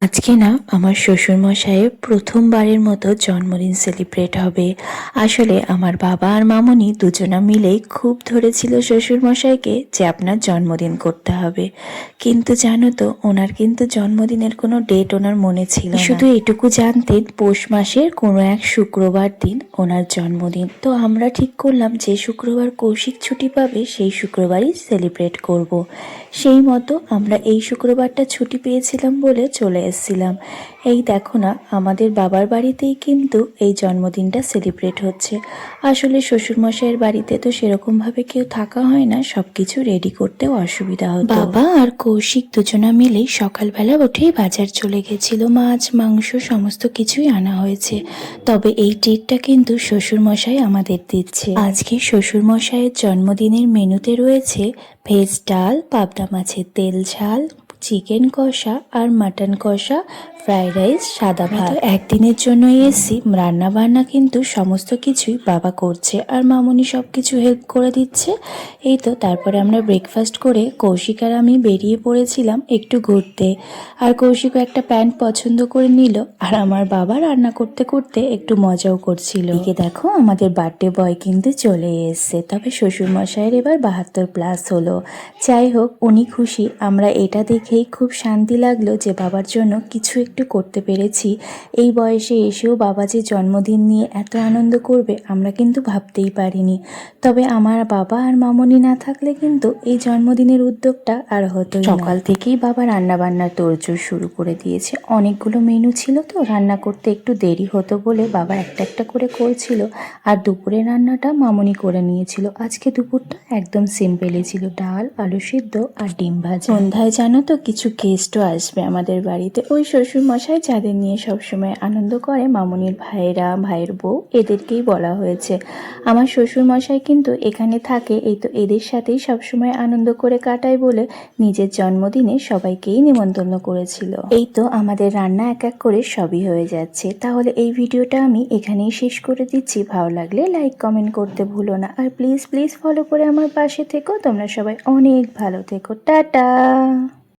আজকে না আমার শ্বশুরমশাইয়ের প্রথমবারের মতো জন্মদিন সেলিব্রেট হবে। আসলে আমার বাবা আর মামনি দুজনা মিলেই খুব ধরেছিল শ্বশুরমশাইকে যে আপনার জন্মদিন করতে হবে, কিন্তু জানো তো ওনার কিন্তু জন্মদিনের কোনো ডেট ওনার মনে ছিল না। শুধু এটুকু জানতেন পৌষ মাসের কোনো এক শুক্রবার দিন ওনার জন্মদিন। তো আমরা ঠিক করলাম যে শুক্রবার কৌশিক ছুটি পাবে সেই শুক্রবারই সেলিব্রেট করব। সেই মতো আমরা এই শুক্রবারটা ছুটি পেয়েছিলাম বলে চলে এসেছিলাম। এই দেখো না, আমাদের বাবার বাড়িতেই কিন্তু এই জন্মদিনটা সেলিব্রেট হচ্ছে। আসলে শ্বশুরমশাইয়ের বাড়িতে তো সেরকমভাবে কেউ থাকা হয় না, সব কিছু রেডি করতেও অসুবিধা হতো। বাবা আর কৌশিক দুজনা মিলেই সকালবেলা উঠেই বাজার চলে গেছিল, মাছ মাংস সমস্ত কিছুই আনা হয়েছে। তবে এই ট্রিটটা কিন্তু শ্বশুরমশাই আমাদের দিচ্ছে। আজকে শ্বশুরমশাইয়ের জন্মদিনের মেনুতে রয়েছে ভেজ ডাল, পাবদা মাছের তেল ঝাল, চিকেন কষা আর মাটন কষা, ফ্রাইড রাইস, সাদা ভাত। একদিনের জন্যই এসছি, রান্না বান্না কিন্তু সমস্ত কিছুই বাবা করছে আর মামনি সব কিছু হেল্প করে দিচ্ছে। এই তো তারপরে আমরা ব্রেকফাস্ট করে কৌশিক আর আমি বেরিয়ে পড়েছিলাম একটু ঘুরতে। আর কৌশিকও একটা প্যান্ট পছন্দ করে নিল, আর আমার বাবা রান্না করতে করতে একটু মজাও করছিল। এদিকে দেখো আমাদের বার্থডে বয় কিন্তু চলে এসছে। তবে শ্বশুরমশাইয়ের এবার 72+ হলো। যাই হোক, উনি খুশি, আমরা এটা দেখেই খুব শান্তি লাগলো যে বাবার জন্য কিছু একটু করতে পেরেছি। এই বয়সে এসেও বাবা যে জন্মদিন নিয়ে এত আনন্দ করবে আমরা কিন্তু ভাবতেই পারিনি। তবে আমার বাবা আর মামনি না থাকলে কিন্তু এই জন্মদিনের উদ্যোগটা আর হতো। সকাল থেকেই বাবা রান্না বান্নার তোড়জোড় শুরু করে দিয়েছে। অনেকগুলো মেনু ছিল তো রান্না করতে একটু দেরি হতো বলে বাবা একটা একটা করে করছিল, আর দুপুরে রান্নাটা মামনি করে নিয়েছিল। আজকে দুপুরটা একদম সিম্পলই ছিল, ডাল, আলু সিদ্ধ আর ডিম ভাজা। সন্ধ্যায় জানো তো কিছু গেস্টও আসবে আমাদের বাড়িতে, ওই শ্বশুরমশাই যাদের নিয়ে সবসময় আনন্দ করে, মামনির ভাইয়েরা, ভাইয়ের বউ, এদেরকেই বলা হয়েছে। আমার শ্বশুরমশাই কিন্তু এখানে থাকে, এই তো এদের সাথেই সবসময় আনন্দ করে কাটায় বলে নিজের জন্মদিনে সবাইকেই নিমন্ত্রণ করেছিল। এই তো আমাদের রান্না এক এক করে সবই হয়ে যাচ্ছে। তাহলে এই ভিডিওটা আমি এখানেই শেষ করে দিচ্ছি। ভালো লাগলে লাইক কমেন্ট করতে ভুলো না, আর প্লিজ প্লিজ ফলো করে আমার পাশে থেকো। তোমরা সবাই অনেক ভালো থেকো। টাটা।